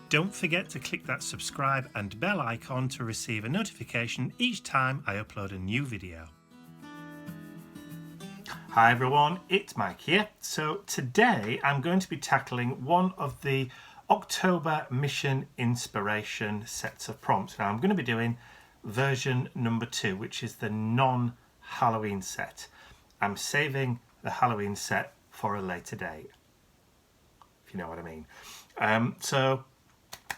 Don't forget to click that subscribe and bell icon to receive a notification each time I upload a new video. Hi everyone, it's Mike here. So today I'm going to be tackling one of the October mission inspiration sets of prompts. Now I'm going to be doing version number 2, which is the non-Halloween set. I'm saving the Halloween set for a later date, if you know what I mean. So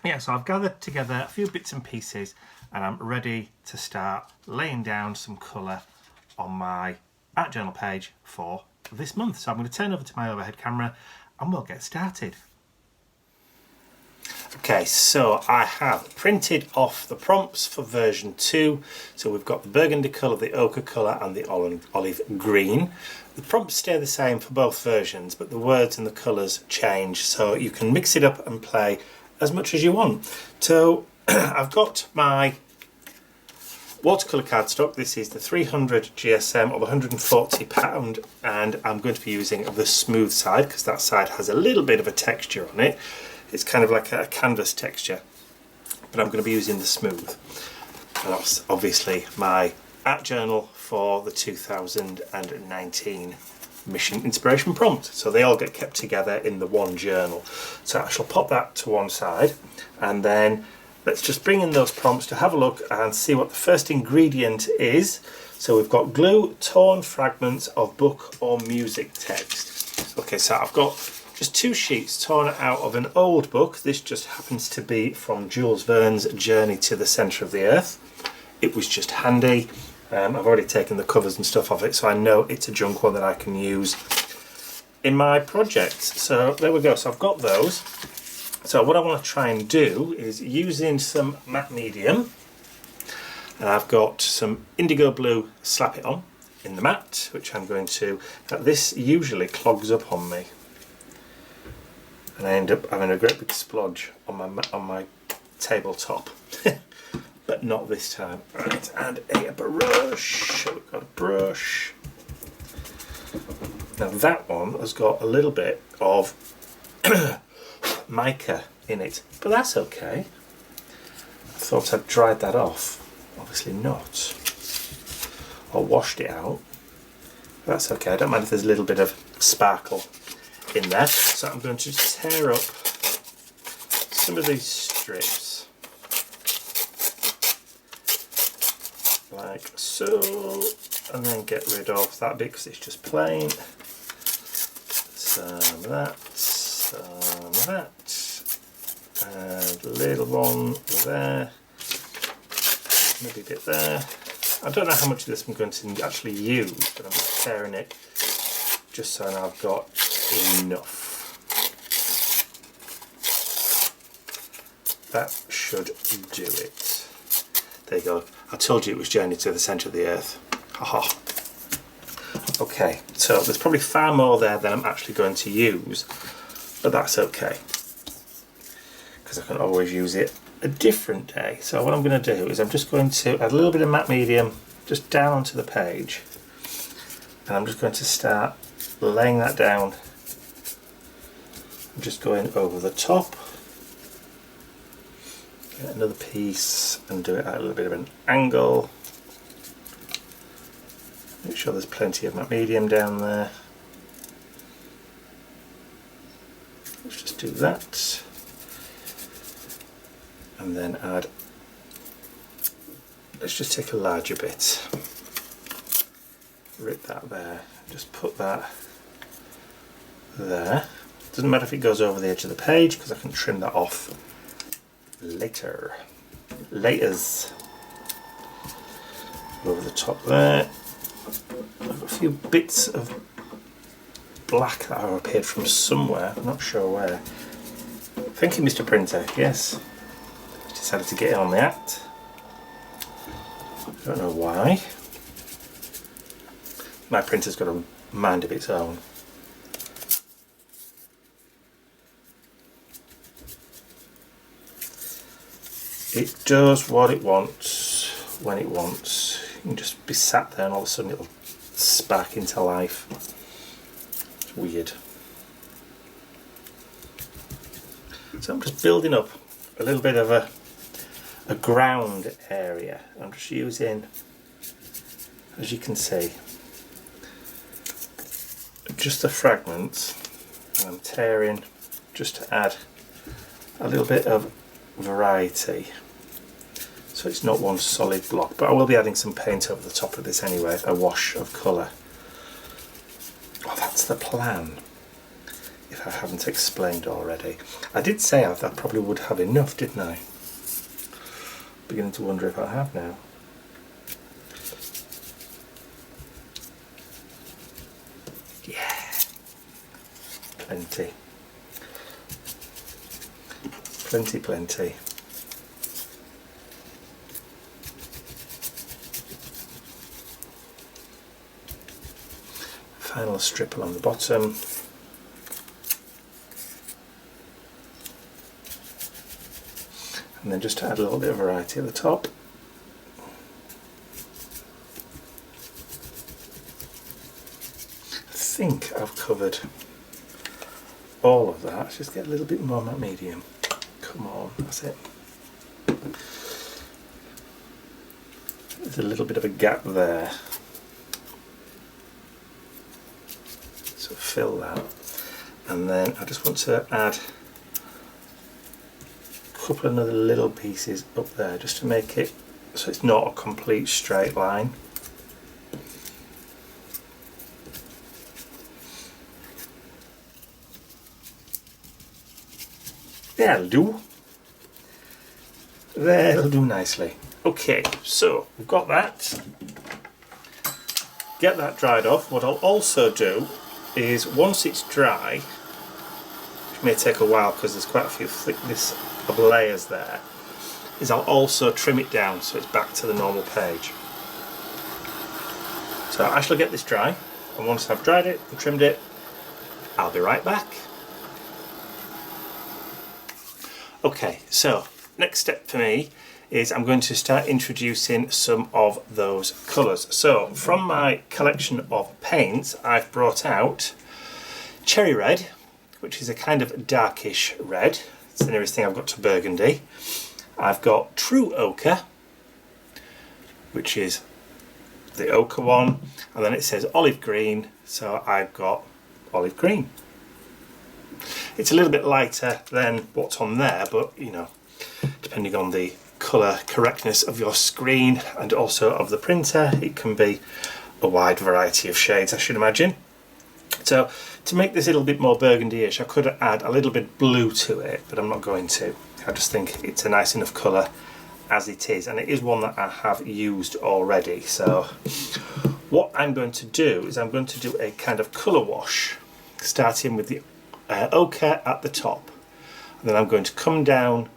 I've gathered together a few bits and pieces and I'm ready to start laying down some colour on my art journal page for this month. So I'm going to turn over to my overhead camera and we'll get started. Okay, so I have printed off the prompts for version 2. So we've got the burgundy colour, the ochre colour and the olive green. The prompts stay the same for both versions, but the words and the colours change, so you can mix it up and play as much as you want. So I've got my watercolour cardstock. This is the 300 GSM of £140, and I'm going to be using the smooth side because that side has a little bit of a texture on it. It's kind of like a canvas texture, but I'm going to be using the smooth. And that's obviously my art journal for the 2019 mission inspiration prompt. So they all get kept together in the one journal. So I shall pop that to one side, and then let's just bring in those prompts to have a look and see what the first ingredient is. So we've got glue, torn fragments of book or music text. Okay, so I've got just 2 sheets torn out of an old book. This just happens to be from Jules Verne's Journey to the Centre of the Earth. It was just handy. I've already taken the covers and stuff off it, so I know it's a junk one that I can use in my project. So there we go. So I've got those. So what I want to try and do is using some matte medium, and I've got some indigo blue Slap It On in the matte, which I'm going to, this usually clogs up on me and I end up having a great big splodge on my tabletop. But not this time. Right, and a brush. So we've got a brush. Now that one has got a little bit of mica in it, but that's okay. I thought I'd dried that off. Obviously not. Or washed it out. But that's okay. I don't mind if there's a little bit of sparkle in there. So I'm going to tear up some of these strips. Like so, and then get rid of that bit because it's just plain. Some of that, and a little one there, maybe a bit there. I don't know how much of this I'm going to actually use, but I'm just tearing it just so now I've got enough. That should do it. There you go. I told you it was Journey to the Centre of the Earth. Haha. Okay, so there's probably far more there than I'm actually going to use, but that's okay, because I can always use it a different day. So what I'm going to do is I'm just going to add a little bit of matte medium just down onto the page, and I'm just going to start laying that down. I'm just going over the top. Get another piece and do it at a little bit of an angle. Make sure there's plenty of matte medium down there. Let's just do that. And then add, let's just take a larger bit. Rip that there. Just put that there. Doesn't matter if it goes over the edge of the page because I can trim that off later. Laters. Over the top there. I've got a few bits of black that have appeared from somewhere. I'm not sure where. Thank you, Mr. Printer. Yes. Decided to get in on the act. I don't know why. My printer's got a mind of its own. It does what it wants when it wants. You can just be sat there and all of a sudden it'll spark into life. It's weird. So I'm just building up a little bit of a ground area. I'm just using, as you can see, just the fragments, and I'm tearing just to add a little bit of variety, so it's not one solid block. But I will be adding some paint over the top of this anyway, a wash of colour. Oh, that's the plan, if I haven't explained already. I did say I probably would have enough, didn't I? Beginning to wonder if I have now. Yeah, plenty. Plenty. Final strip along the bottom. And then just to add a little bit of variety at the top. I think I've covered all of that. Let's just get a little bit more matte medium. Come on, that's it. There's a little bit of a gap there, so fill that, and then I just want to add a couple of other little pieces up there just to make it so it's not a complete straight line. That'll do. That'll do nicely. Okay, so we've got that. Get that dried off. What I'll also do is, once it's dry, which may take a while because there's quite a few thickness of layers there, is I'll also trim it down so it's back to the normal page. So I shall get this dry, and once I've dried it and trimmed it, I'll be right back. Okay, so next step for me is I'm going to start introducing some of those colours. So from my collection of paints, I've brought out Cherry Red, which is a kind of darkish red. It's the nearest thing I've got to burgundy. I've got True Ochre, which is the ochre one, and then it says olive green, so I've got olive green. It's a little bit lighter than what's on there, but you know, depending on the colour correctness of your screen and also of the printer, it can be a wide variety of shades, I should imagine. So to make this a little bit more burgundy-ish, I could add a little bit of blue to it, but I'm not going to. I just think it's a nice enough colour as it is, and it is one that I have used already. So what I'm going to do is I'm going to do a kind of colour wash, starting with the ochre at the top, and then I'm going to come down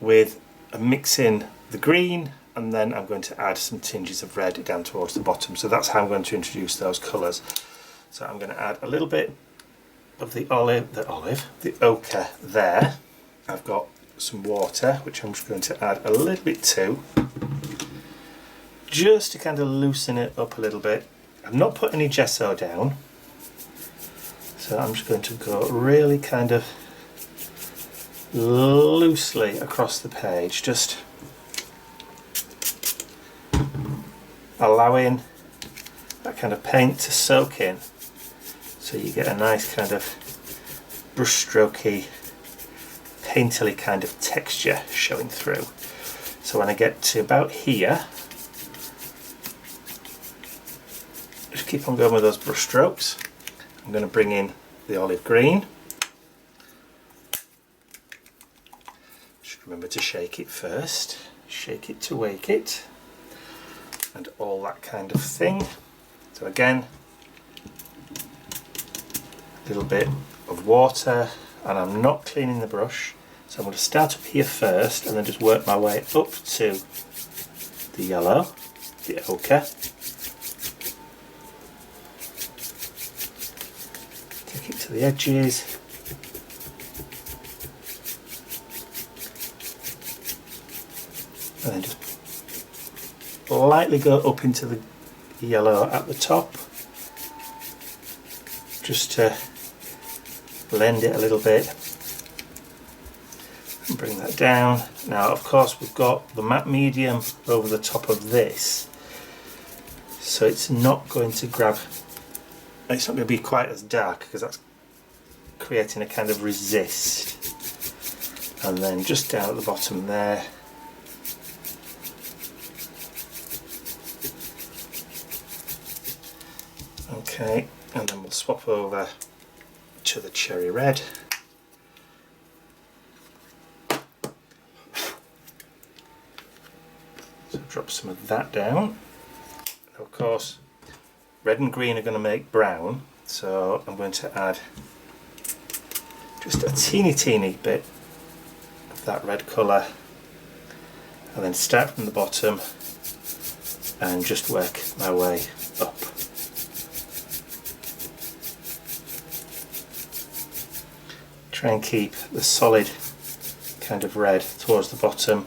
with mixing the green, and then I'm going to add some tinges of red down towards the bottom. So that's how I'm going to introduce those colours. So I'm going to add a little bit of the ochre there. I've got some water, which I'm just going to add a little bit to, just to kind of loosen it up a little bit. I've not put any gesso down, so I'm just going to go really kind of loosely across the page, just allowing that kind of paint to soak in, so you get a nice kind of brushstrokey, painterly kind of texture showing through. So when I get to about here, just keep on going with those brush strokes. I'm going to bring in the olive green. Just remember to shake it first, shake it to wake it, and all that kind of thing. So again, a little bit of water, and I'm not cleaning the brush, so I'm going to start up here first and then just work my way up to the yellow, the ochre. Take it to the edges, and then just lightly go up into the yellow at the top, just to blend it a little bit. and bring that down. Now of course we've got the matte medium over the top of this, so it's not going to grab, it's not going to be quite as dark because that's creating a kind of resist. And then just down at the bottom there, okay, and then we'll swap over to the cherry red. So drop some of that down. Now of course red and green are going to make brown, so I'm going to add just a teeny bit of that red colour, and then start from the bottom and just work my way up. Try and keep the solid kind of red towards the bottom,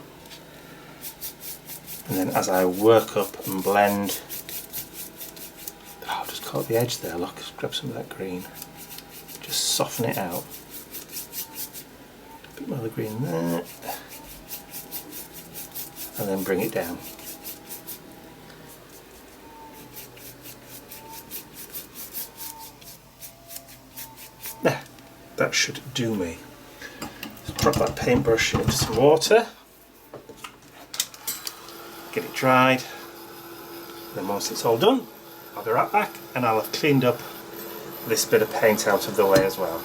and then as I work up and blend, oh, I've just caught the edge there, look, just grab some of that green, just soften it out. A bit more of the green there, and then bring it down. There, that should do me. Just drop that paintbrush into some water, get it dried, then once it's all done I'll be right back and I'll have cleaned up this bit of paint out of the way as well.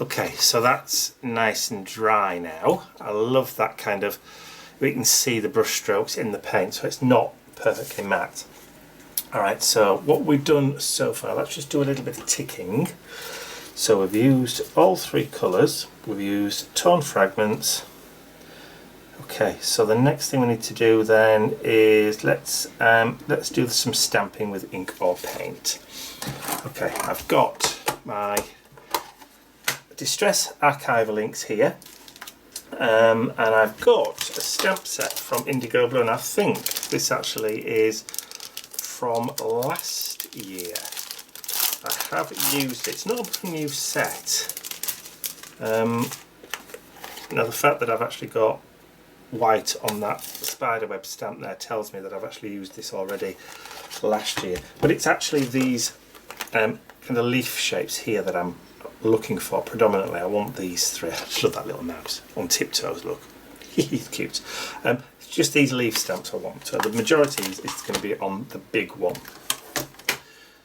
Okay, so that's nice and dry now. I love that kind of, we can see the brush strokes in the paint, so it's not perfectly matte. Alright, so what we've done so far, let's just do a little bit of ticking. So we've used all three colours, we've used tone fragments. Okay, so the next thing we need to do then is let's do some stamping with ink or paint. Okay, I've got my Distress archival inks here, and I've got a stamp set from Indigo Blue, and I think this actually is from last year. I have used it, it's not a new set. Now the fact that I've actually got white on that spiderweb stamp there tells me that I've actually used this already last year, but it's actually these kind of leaf shapes here that I'm looking for predominantly. I want these three. I just love that little mouse on tiptoes, look. He's cute. It's just these leaf stamps I want. So the majority is going to be on the big one.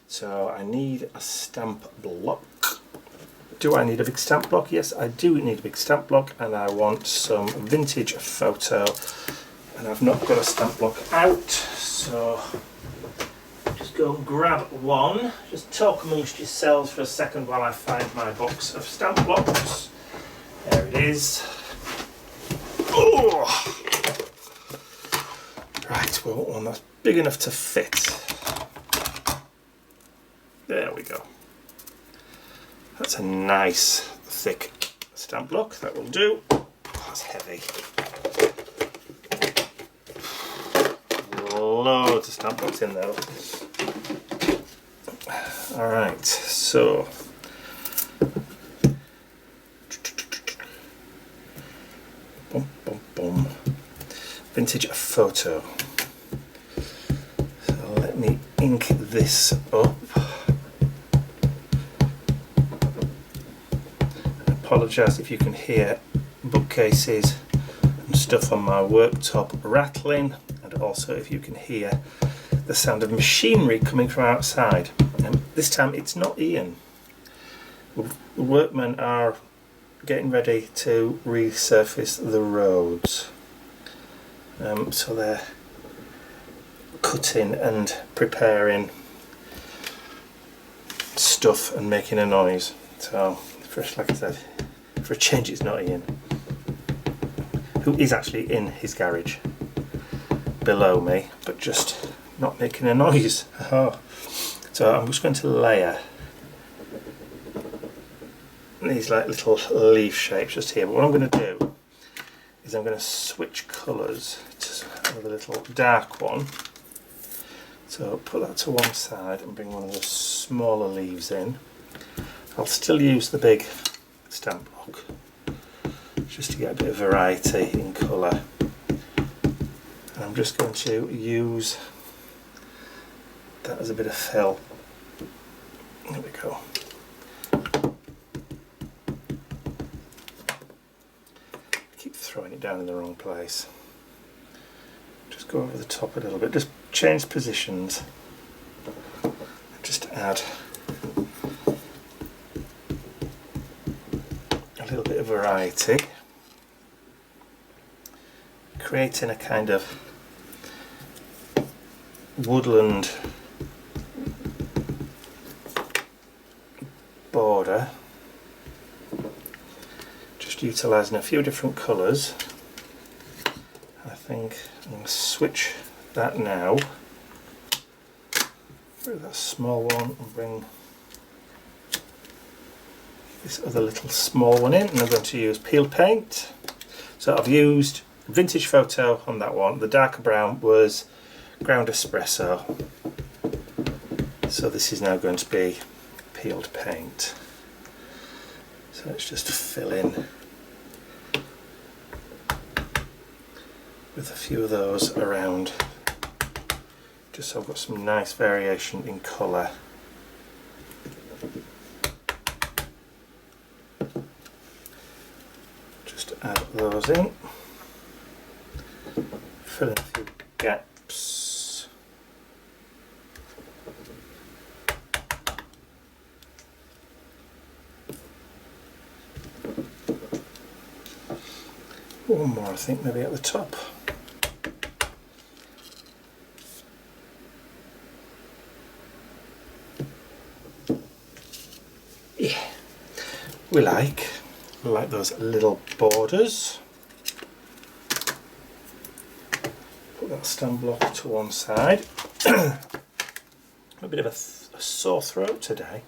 So I need a stamp block. Do I need a big stamp block? Yes, I do need a big stamp block, and I want some vintage photo, and I've not got a stamp block out, so just go and grab one. Just talk amongst yourselves for a second while I find my box of stamp blocks. There it is. Oh! Right, we want one that's big enough to fit. There we go. That's a nice thick stamp block, that will do. Oh, that's heavy. Loads of stamp blocks in there. Alright, so boom, boom, boom. Vintage photo. So let me ink this up. I apologise if you can hear bookcases and stuff on my worktop rattling, and also if you can hear the sound of machinery coming from outside. This time it's not Ian. The workmen are getting ready to resurface the roads. So they're cutting and preparing stuff and making a noise. So, like I said, for a change it's not Ian, who is actually in his garage below me, but just not making a noise. Oh. So I'm just going to layer these like little leaf shapes just here, but what I'm going to do is I'm going to switch colours to a little dark one. So put that to one side and bring one of the smaller leaves in. I'll still use the big stamp block just to get a bit of variety in colour. And I'm just going to use that as a bit of fill. There we go. I keep throwing it down in the wrong place. Just go over the top a little bit, just change positions. Just add a little bit of variety, creating a kind of woodland border, just utilising a few different colours. I think I'm going to switch that now, bring that small one and bring this other little small one in, and I'm going to use peeled paint. So I've used vintage photo on that one. The darker brown was ground espresso, so this is now going to be peeled paint. So let's just fill in with a few of those around, just so I've got some nice variation in colour. Just add those in, fill in a few gaps. One more, I think, maybe at the top. Yeah, we like those little borders. Put that stamp block to one side. A bit of a sore throat today.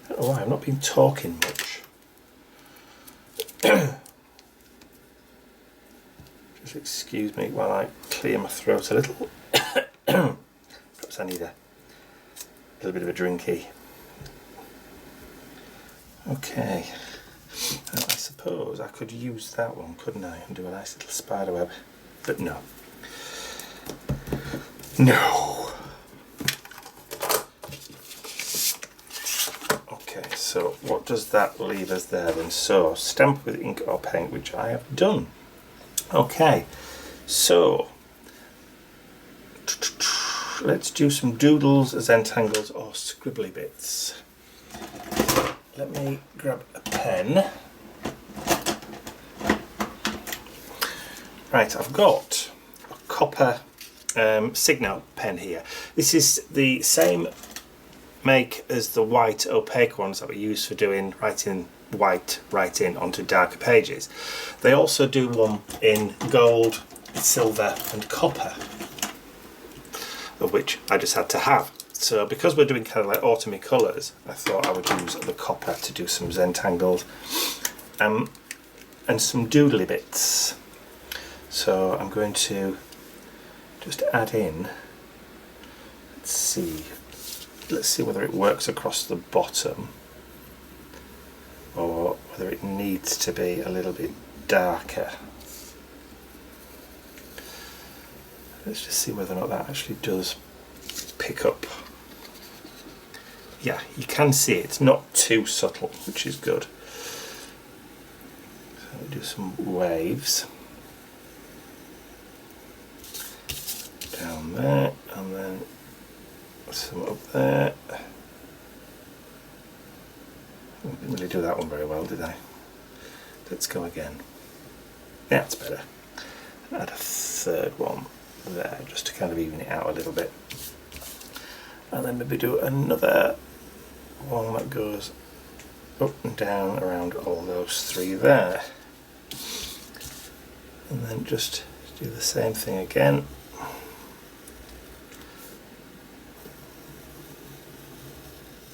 I don't know why, I've not been talking much. Just excuse me while I clear my throat a little. Perhaps I need a little bit of a drinky. Okay, now, I suppose I could use that one, couldn't I, and do a nice little spider web, but no. No! Okay, so what does that leave us there then? So, stamp with ink or paint, which I have done. Okay, so let's do some doodles, tangles or scribbly bits. Let me grab a pen. Right, I've got a copper Signal pen here. This is the same make as the white opaque ones that we use for doing writing white writing onto darker pages. They also do one in gold, silver and copper, of which I just had to have. So because we're doing kind of like autumny colours, I thought I would use the copper to do some Zentangles and some doodly bits. So I'm going to just add in, let's see whether it works across the bottom or whether it needs to be a little bit darker. Let's just see whether or not that actually does pick up. Yeah, you can see it's not too subtle, which is good. So we'll do some waves down there and then some up there. I didn't really do that one very well, did I? Let's go again. Yeah, that's better. And add a third one there just to kind of even it out a little bit. And then maybe do another one that goes up and down around all those three there. And then just do the same thing again.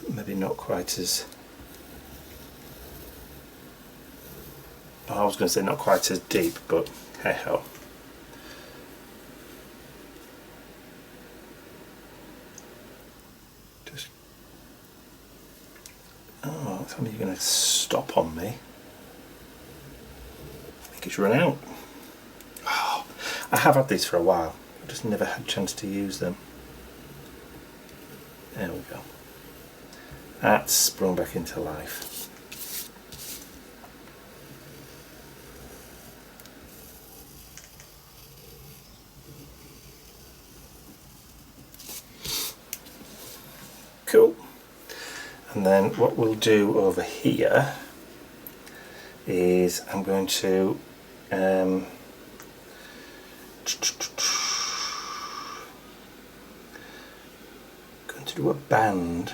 Maybe not quite as... I was going to say not quite as deep, but hey ho. Just... Oh, That's only going to stop on me. I think it's run out. Oh, I have had these for a while. I've just never had a chance to use them. There we go. That's sprung back into life. Cool. And then what we'll do over here is I'm going to going to do a band.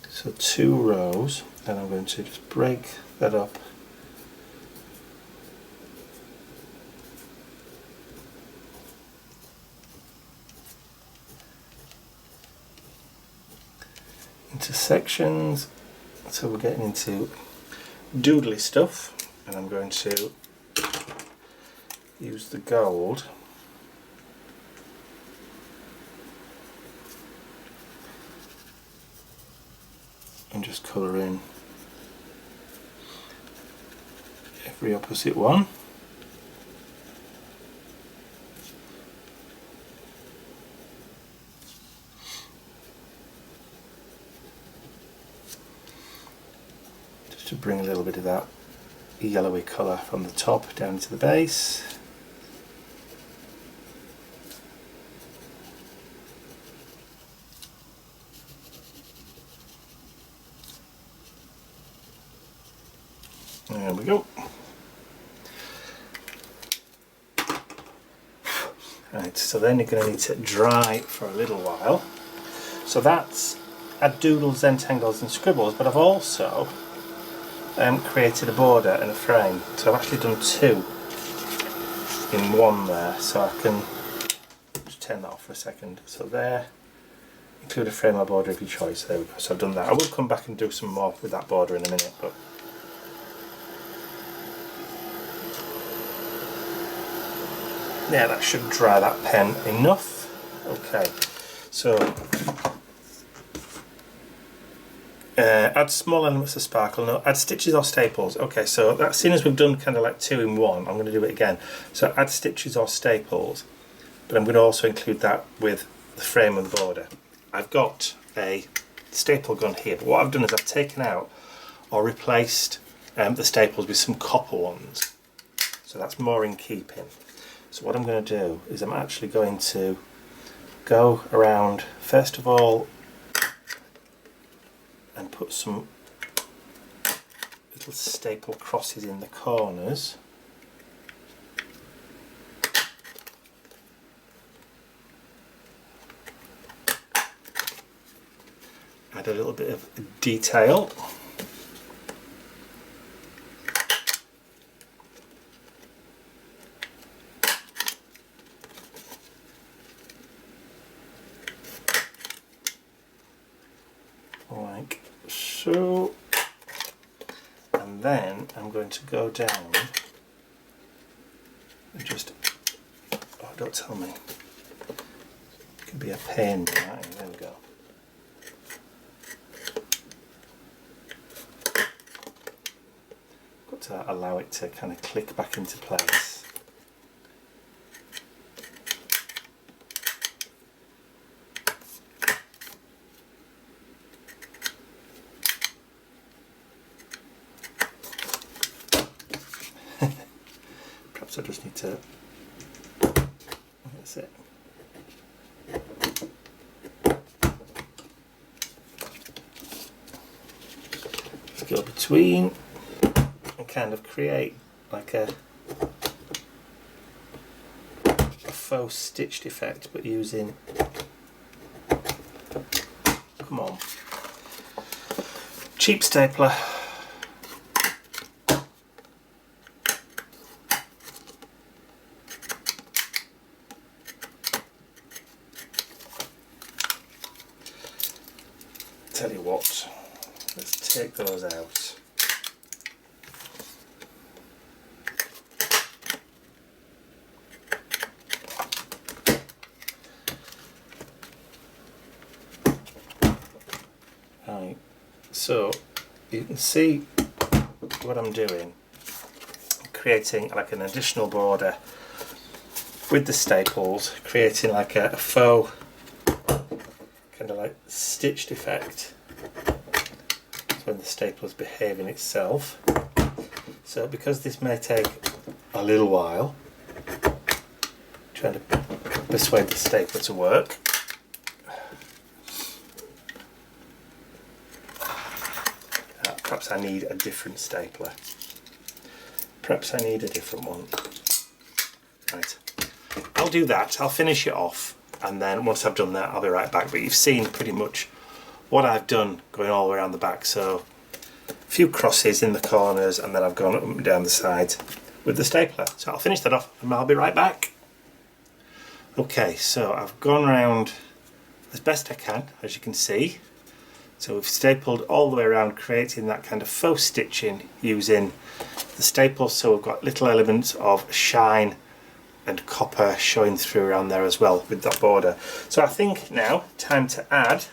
So 2 rows, and I'm going to just break that up into sections, so we're getting into doodly stuff, and I'm going to use the gold and just colour in every opposite one. To bring a little bit of that yellowy colour from the top down to the base. There we go. Right, so then you're going to need to dry for a little while. So that's add doodles, then tangles and scribbles, but I've also created a border and a frame, so I've actually done 2 in one there, so I can just turn that off for a second. So there, include a frame or border of your choice. There we go, so I've done that. I will come back and do some more with that border in a minute, but yeah, that should dry that pen enough. Okay, so add small elements of sparkle. No, add stitches or staples. Okay, so that, seeing as we've done kind of like 2 in 1, I'm going to do it again. So add stitches or staples, but I'm going to also include that with the frame and the border. I've got a staple gun here, but what I've done is I've taken out or replaced the staples with some copper ones. So that's more in keeping. So what I'm going to do is I'm actually going to go around, first of all, and put some little staple crosses in the corners. Add a little bit of detail. Like so, and then I'm going to go down and just, oh, don't tell me, it can be a pain, right? There we go. Got to allow it to kind of click back into place. Perhaps I just need to, that's it. Just go between and kind of create like a faux stitched effect, but using, come on, cheap stapler. Tell you what, let's take those out. So you can see what I'm doing, creating like an additional border with the staples, creating like a faux kind of like stitched effect when the staple is behaving itself. So because this may take a little while, trying to persuade the stapler to work, perhaps I need a different stapler. Perhaps I need a different one. Right, I'll do that, I'll finish it off, and then once I've done that I'll be right back. But you've seen pretty much what I've done going all the way around the back. So a few crosses in the corners, and then I've gone up and down the sides with the stapler. So I'll finish that off and I'll be right back. Okay, so I've gone around as best I can, as you can see. So we've stapled all the way around, creating that kind of faux stitching using the staples. So we've got little elements of shine and copper showing through around there as well with that border. So I think now time to add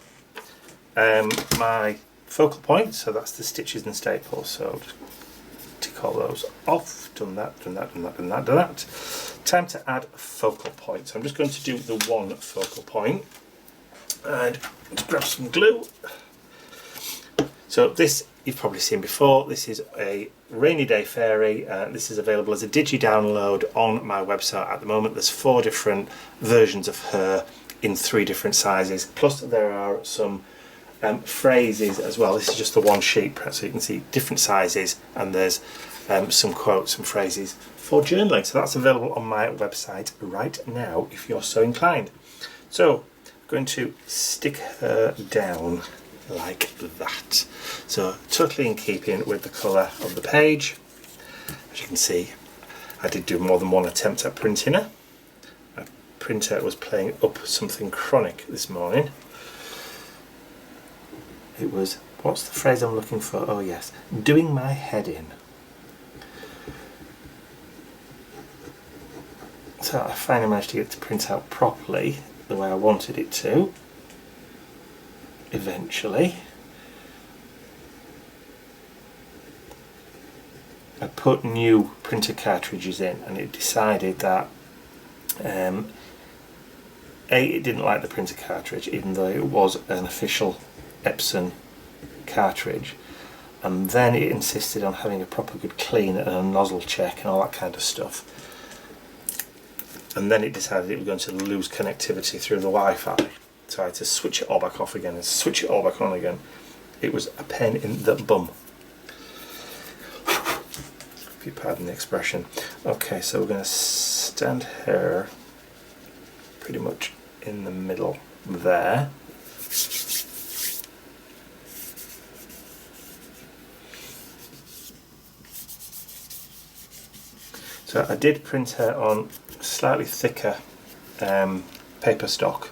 my focal point. So that's the stitches and staples. So I'll just tick all those off. Done that, done that, done that, done that, done that. Time to add a focal point. So I'm just going to do the one focal point. And let's grab some glue. So this you've probably seen before. This is a Rainy Day Fairy. This is available as a digi download on my website at the moment. There's 4 different versions of her in 3 different sizes. Plus there are some phrases as well. This is just the one sheet, so you can see different sizes, and there's some quotes and phrases for journaling. So that's available on my website right now if you're so inclined. So I'm going to stick her down like that. So totally in keeping with the colour of the page. As you can see, I did do more than one attempt at printing her. My printer was playing up something chronic this morning. It was, what's the phrase I'm looking for? Oh yes, doing my head in. So I finally managed to get it to print out properly the way I wanted it to. Eventually. I put new printer cartridges in, and it decided that A, it didn't like the printer cartridge, even though it was an official Epson cartridge, and then it insisted on having a proper good clean and a nozzle check and all that kind of stuff. And then it decided it was going to lose connectivity through the Wi-Fi. So I had to switch it all back off again and switch it all back on again. It was a pain in the bum. If you pardon the expression. Okay, so we're going to stand her pretty much in the middle there. So I did print her on slightly thicker paper stock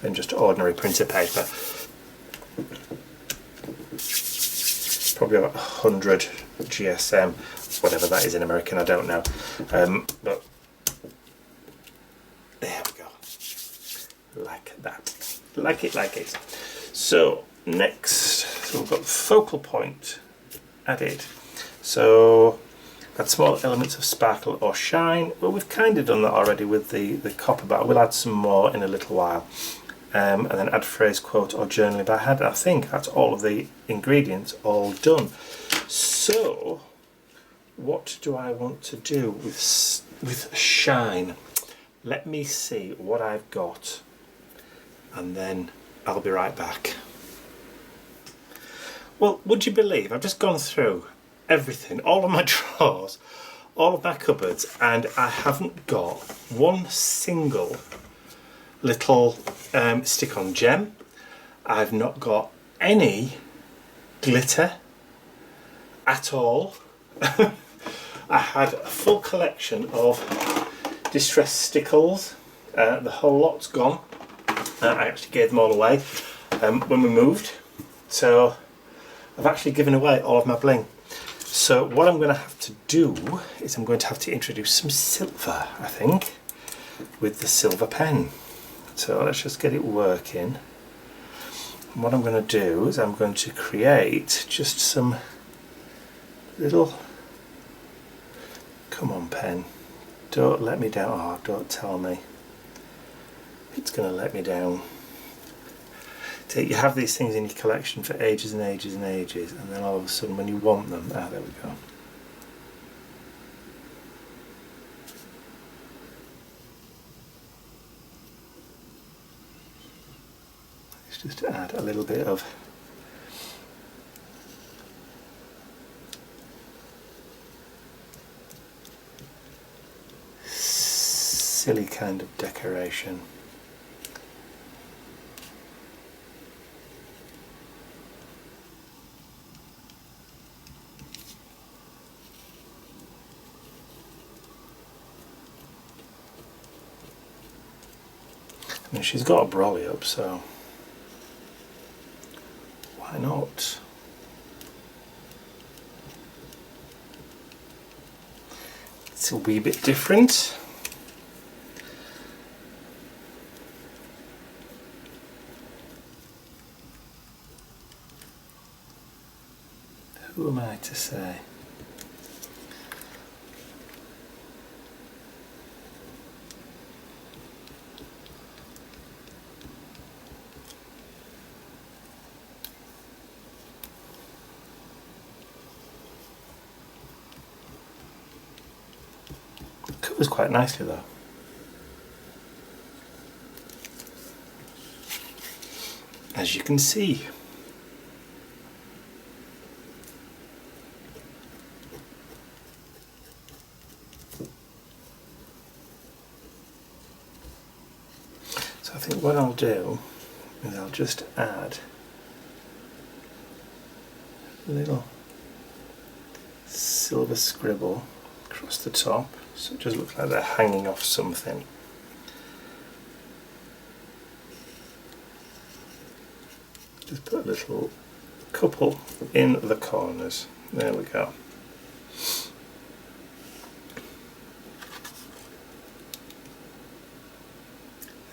than just ordinary printer paper. Probably about 100 GSM, whatever that is in American, I don't know. But there we go. Like that. Like it, like it. So next, so we've got focal point added. So add small elements of sparkle or shine. Well, we've kind of done that already with the copper, but we'll add some more in a little while. And then add phrase, quote or journaling by hand. I think that's all of the ingredients all done. So what do I want to do with shine? Let me see what I've got, and then I'll be right back. Well, would you believe I've just gone through everything, all of my drawers, all of my cupboards, and I haven't got one single little stick-on gem. I've not got any glitter at all. I had a full collection of distressed stickles. The whole lot's gone. I actually gave them all away when we moved. So I've actually given away all of my bling. So what I'm going to have to do is I'm going to have to introduce some silver, I think, with the silver pen. So let's just get it working. And what I'm going to do is I'm going to create just some little, come on pen, don't let me down, oh don't tell me it's going to let me down. So you have these things in your collection for ages and ages and ages, and then all of a sudden when you want them, there we go. Let's just add a little bit of silly kind of decoration. I mean, she's got a brolly up, so why not? It's a wee bit different. Who am I to say? Covers quite nicely though. As you can see. So I think what I'll do is I'll just add a little silver scribble across the top, so it does look like they're hanging off something. Just put a little couple in the corners. There we go.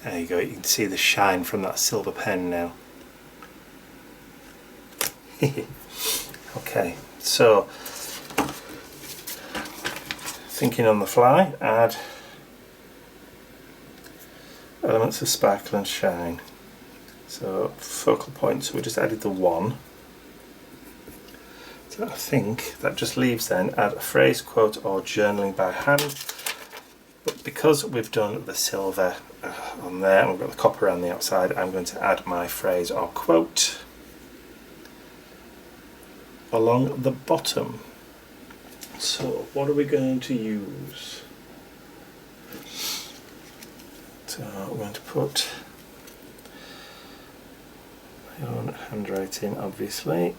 There you go, you can see the shine from that silver pen now. Okay, so thinking on the fly, add elements of sparkle and shine. So focal point, so we just added the 1. So I think that just leaves then add a phrase, quote or journaling by hand. But because we've done the silver on there and we've got the copper around the outside, I'm going to add my phrase or quote along the bottom. So what are we going to use? So I'm going to put my own handwriting, obviously.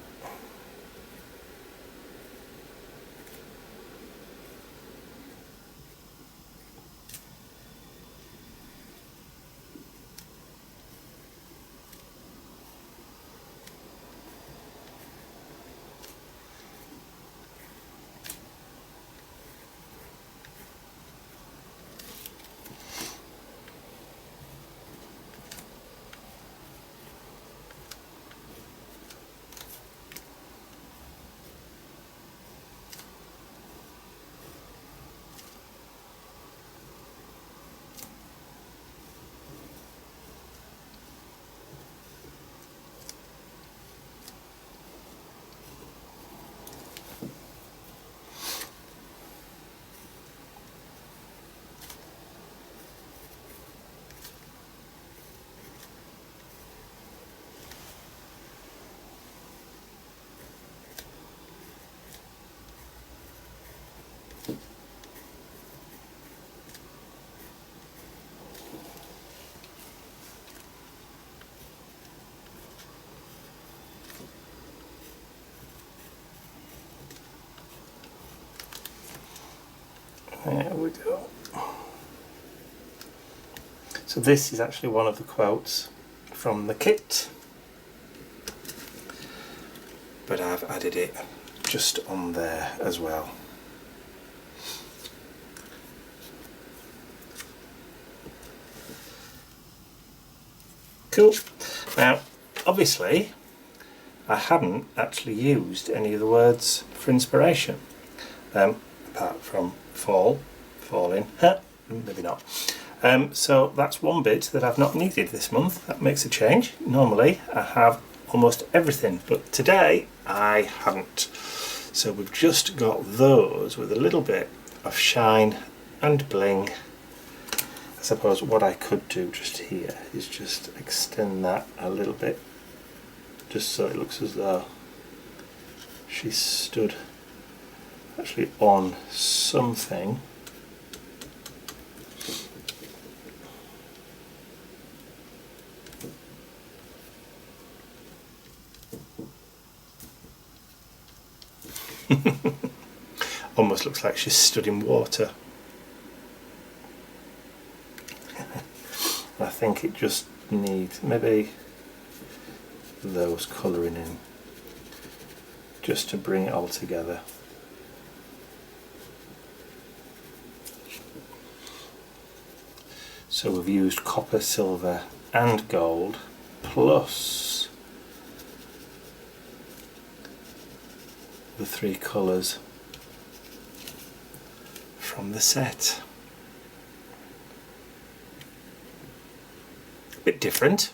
There we go. So this is actually one of the quotes from the kit, but I've added it just on there as well. Cool. Now Obviously, I haven't actually used any of the words for inspiration, apart from fall, falling, maybe not. So that's one bit that I've not needed this month. That makes a change. Normally I have almost everything, but today I haven't. So we've just got those with a little bit of shine and bling. I suppose what I could do just here is just extend that a little bit, just so it looks as though she stood actually on something. Almost looks like she's stood in water. I think it just needs maybe those colouring in just to bring it all together. So we've used copper, silver and gold plus the 3 colours from the set. A bit different.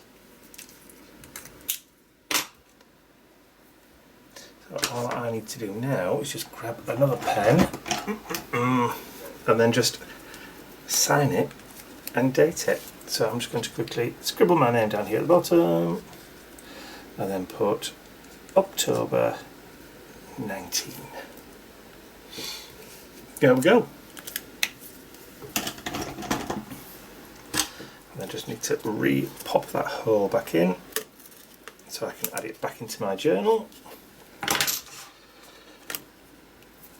So all I need to do now is just grab another pen and then just sign it and date it. So I'm just going to quickly scribble my name down here at the bottom and then put October 19. There we go. And I just need to re-pop that hole back in so I can add it back into my journal.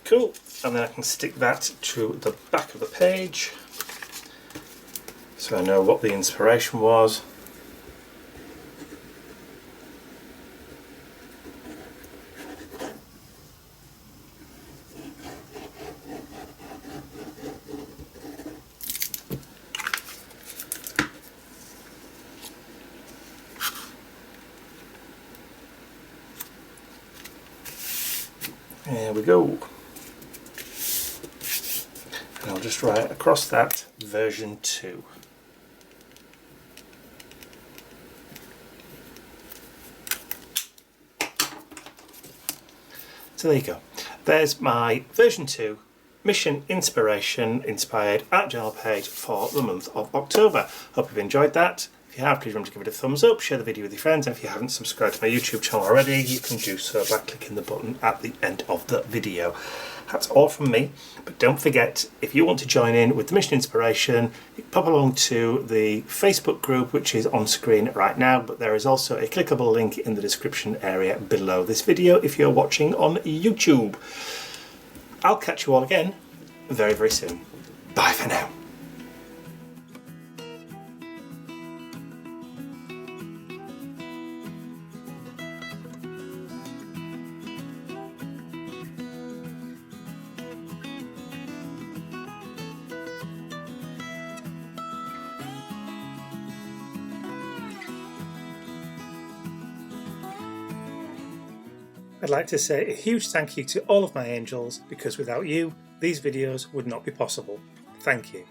Cool. And then I can stick that to the back of the page so I know what the inspiration was. There we go. And I'll just write across that version 2. So there you go. There's my version 2 Mission Inspiration inspired art journal page for the month of October. Hope you've enjoyed that. If you have, please remember to give it a thumbs up, share the video with your friends, and if you haven't subscribed to my YouTube channel already, you can do so by clicking the button at the end of the video. That's all from me, but don't forget, if you want to join in with the Mission Inspiration, you can pop along to the Facebook group, which is on screen right now, but there is also a clickable link in the description area below this video if you're watching on YouTube. I'll catch you all again very, very soon. Bye for now. I'd like to say a huge thank you to all of my angels, because without you, these videos would not be possible. Thank you.